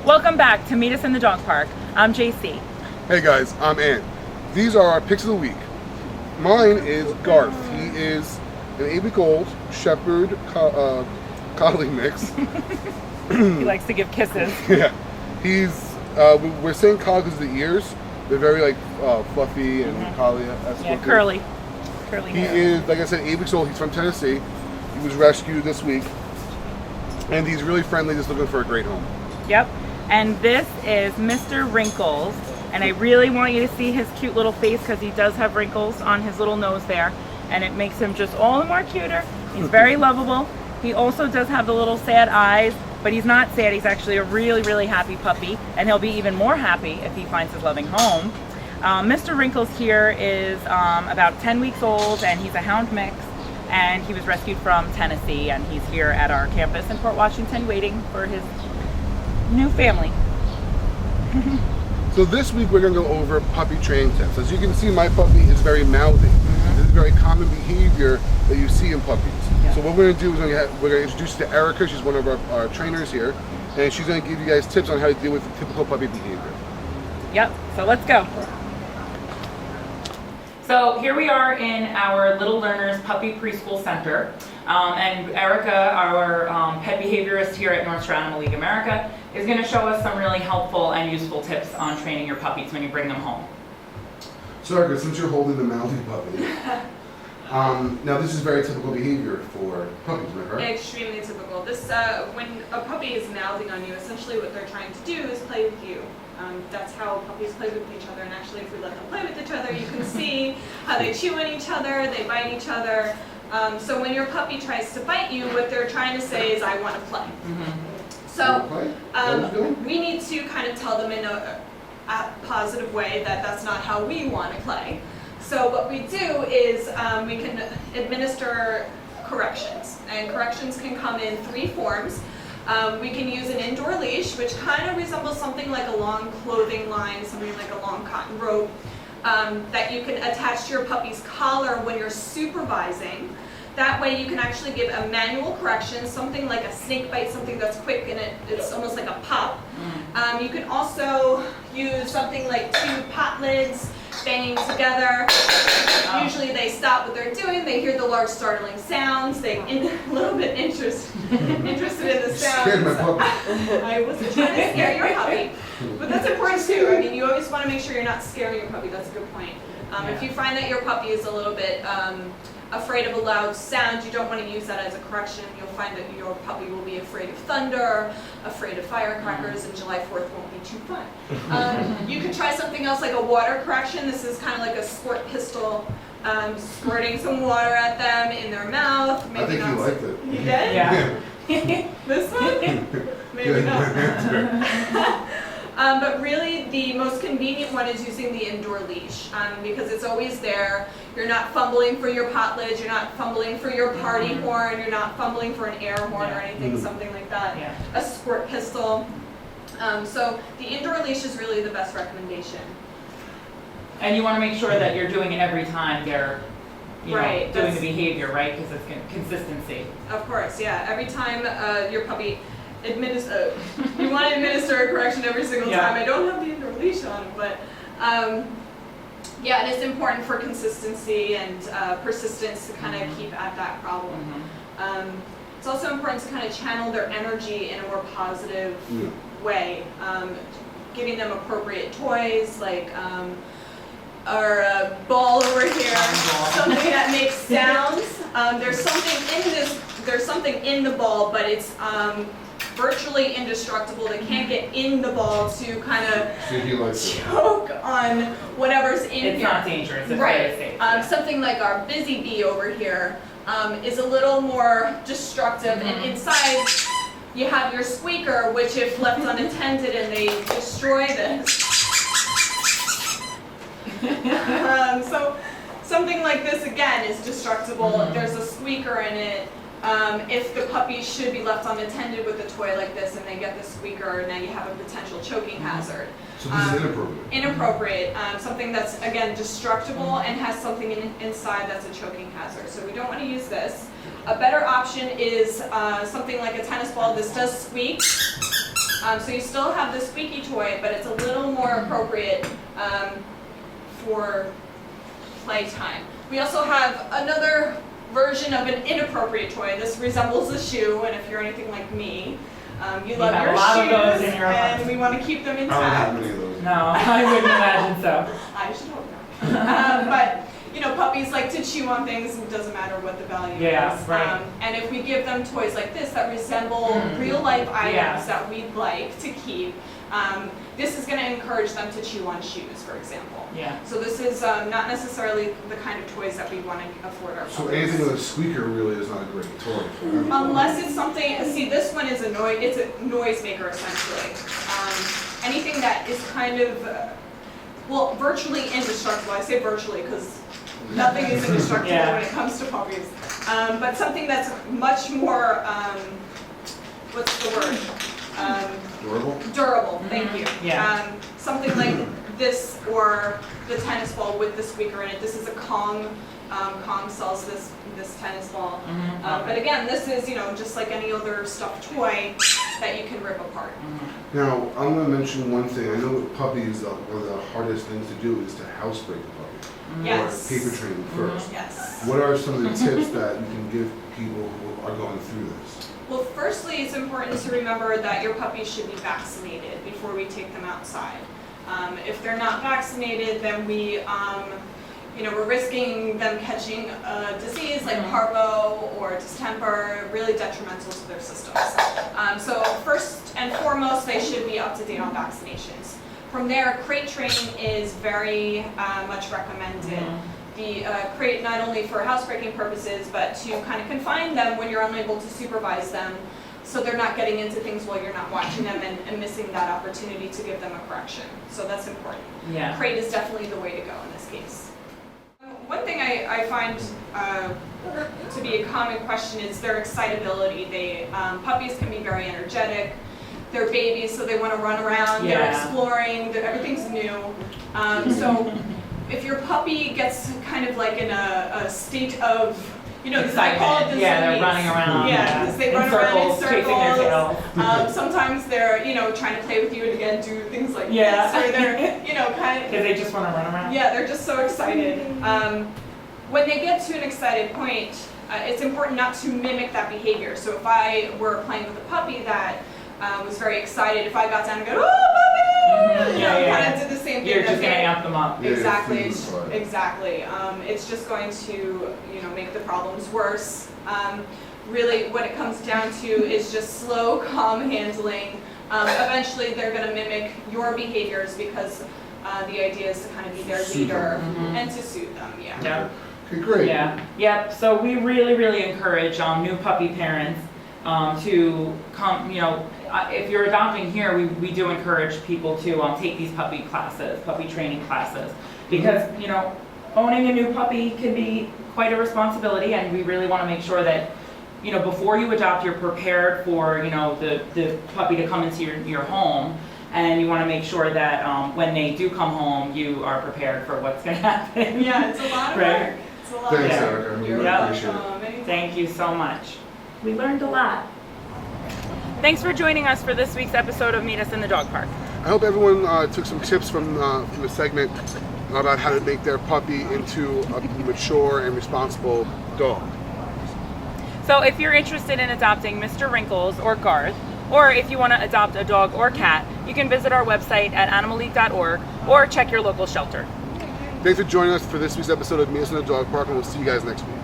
Welcome back to Meet Us in the Dog Park. I'm JC. Hey guys, I'm Ant. These are our picks of the week. Mine is Garth. He is an 8-week-old Shepherd Collie mix. He likes to give kisses. Yeah, he's. We're saying collie because of the ears. They're very fluffy and collie-esque. Yeah, curly He hair. is, like I said, 8 weeks old. He's from Tennessee. He was rescued this week, and he's really friendly. Just looking for a great home. Yep. And this is Mr. Wrinkles. And I really want you to see his cute little face because he does have wrinkles on his little nose there. And it makes him just all the more cuter. He's very lovable. He also does have the little sad eyes, but he's not sad. He's actually a really, really happy puppy. And he'll be even more happy if he finds his loving home. Mr. Wrinkles here is about 10 weeks old, and he's a hound mix. And he was rescued from Tennessee, and he's here at our campus in Port Washington waiting for his new family. So this week we're going to go over puppy training tips. As you can see, my puppy is very mouthy. This is very common behavior that you see in puppies. Yeah. So what we're going to do is we're going to introduce you to Erica. She's one of our trainers here, and she's going to give you guys tips on how to deal with typical puppy behavior. Yep, so let's go. So here we are in our Little Learners Puppy Preschool Center. And Erica, our pet behaviorist here at North Shore Animal League America, is going to show us some really helpful and useful tips on training your puppies when you bring them home. So Erica, since you're holding the mouthy puppy, now this is very typical behavior for puppies, am I correct? Extremely typical. This when a puppy is mouthing on you, essentially what they're trying to do is play with you. That's how puppies play with each other, and actually if we let them play with each other, you can see how they chew on each other, they bite each other. So when your puppy tries to bite you, what they're trying to say is, I want to play. So we need to kind of tell them in a positive way that that's not how we want to play. So what we do is we can administer corrections, and corrections can come in 3 forms. We can use an indoor leash, which kind of resembles something like a long clothing line, something like a long cotton rope, that you can attach to your puppy's collar when you're supervising. That way you can actually give a manual correction, something like a snake bite, something that's quick and it's almost like a pop. You can also use something like 2 pot lids banging together. Usually they stop what they're doing, they hear the large startling sounds, they're a little bit interested in the sounds. Scared my puppy. I wasn't trying to scare your puppy, but that's important too. I mean, you always want to make sure you're not scaring your puppy. That's a good point. If you find that your puppy is a little bit afraid of a loud sound, you don't want to use that as a correction. You'll find that your puppy will be afraid of thunder, afraid of firecrackers, and July 4th won't be too fun. You could try something else like a water correction. This is kind of like a squirt pistol, squirting some water at them in their mouth. I think you liked it. You did? Yeah. This one? Maybe not. But really, the most convenient one is using the indoor leash because it's always there. You're not fumbling for your pot lids, you're not fumbling for your party horn, you're not fumbling for an air horn or anything, something like that. Yeah. A squirt pistol. So the indoor leash is really the best recommendation. And you want to make sure that you're doing it every time they're Right, doing that's- the behavior, right? Because it's consistency. Of course, yeah. Every time your puppy you want to administer a correction every single time. I don't have the indoor leash on, but yeah, and it's important for consistency and persistence to kind of keep at that problem. It's also important to kind of channel their energy in a more positive way, giving them appropriate toys like our ball over here, something that makes sounds. There's something in the ball, but it's virtually indestructible. They can't get in the ball to kind of choke on whatever's in here. It's not dangerous. It's very safe. Something like our busy bee over here is a little more destructive, and inside you have your squeaker, which if left unattended and they destroy this. So something like this again is destructible. There's a squeaker in it. If the puppy should be left unattended with a toy like this and they get the squeaker, now you have a potential choking hazard. So this is inappropriate. Inappropriate. Something that's, again, destructible and has something inside that's a choking hazard. So we don't want to use this. A better option is something like a tennis ball. This does squeak. So you still have the squeaky toy, but it's a little more appropriate for playtime. We also have another version of an inappropriate toy. This resembles a shoe, and if you're anything like me, you love have your a lot of those shoes, in your and house. we want to keep them I don't have intact. many of those. No, I wouldn't imagine so. I should hope not. But you know, puppies like to chew on things. It doesn't matter what the value Yeah, is. right. And if we give them toys like this that resemble real life items Yeah. that we'd like to keep, this is going to encourage them to chew on shoes, for example. Yeah. So this is not necessarily the kind of toys that we want to afford our So puppies. anything with a squeaker really is not a great toy. Unless it's something, see, this one is it's a noisemaker essentially. Anything that is kind of, well, virtually indestructible. I say virtually because nothing is indestructible Yeah. when it comes to puppies. But something that's much more, what's the word? Durable? Durable, thank you. Yeah. Something like this or the tennis ball with the squeaker in it. This is a Kong. Kong sells this tennis ball. But again, this is, you know, just like any other stuffed toy that you can rip apart. Now, I'm going to mention one thing. I know with puppies, one of the hardest things to do is to housebreak a puppy. Yes. Or paper train first. Yes. What are some of the tips that you can give people who are going through this? Well, firstly, it's important to remember that your puppies should be vaccinated before we take them outside. If they're not vaccinated, then we're risking them catching a disease like parvo or distemper, really detrimental to their systems. So first and foremost, they should be up to date on vaccinations. From there, crate training is very much recommended. The crate not only for housebreaking purposes, but to kind of confine them when you're unable to supervise them, so they're not getting into things while you're not watching them and missing that opportunity to give them a correction. So that's important. Yeah. Crate is definitely the way to go in this case. One thing I find to be a common question is their excitability. Puppies can be very energetic. They're babies, so they want to run around. Yeah. They're exploring. Everything's new. So if your puppy gets kind of like in a state of, I call it the they're zoomies. running around. Yeah, because they run around in chasing their circles. tail. Sometimes they're, trying to play with you and again do things like Yeah. this, or they're, kind of. Because they just want to run around. Yeah, they're just so excited. When they get to an excited point, it's important not to mimic that behavior. So if I were playing with a puppy that was very excited, if I got down and go, oh, puppy, kind of did the same thing. You're just going to amp them up. Yeah, Exactly, it's exactly. It's just going to, make the problems worse. Really, what it comes down to is just slow, calm handling. Eventually, they're going to mimic your behaviors because the idea is to kind of be their Soothe leader them. and to soothe them. Yeah. Yeah. Okay, great. Yeah. Yep. So we really, really encourage new puppy parents to come. If you're adopting here, we do encourage people to take these puppy training classes, because owning a new puppy can be quite a responsibility, and we really want to make sure that before you adopt, you're prepared for the puppy to come into your home. And you want to make sure that when they do come home, you are prepared for what's going to happen. Yeah, it's a lot of Right. work. It's a lot Thanks, of work. Erica. We You're really Yeah. appreciate it. welcome. Thank you so much. We learned a lot. Thanks for joining us for this week's episode of Meet Us in the Dog Park. I hope everyone took some tips from the segment about how to make their puppy into a mature and responsible dog. So if you're interested in adopting Mr. Wrinkles or Garth, or if you want to adopt a dog or cat, you can visit our website at animaleague.org or check your local shelter. Thanks for joining us for this week's episode of Meet Us in the Dog Park, and we'll see you guys next week.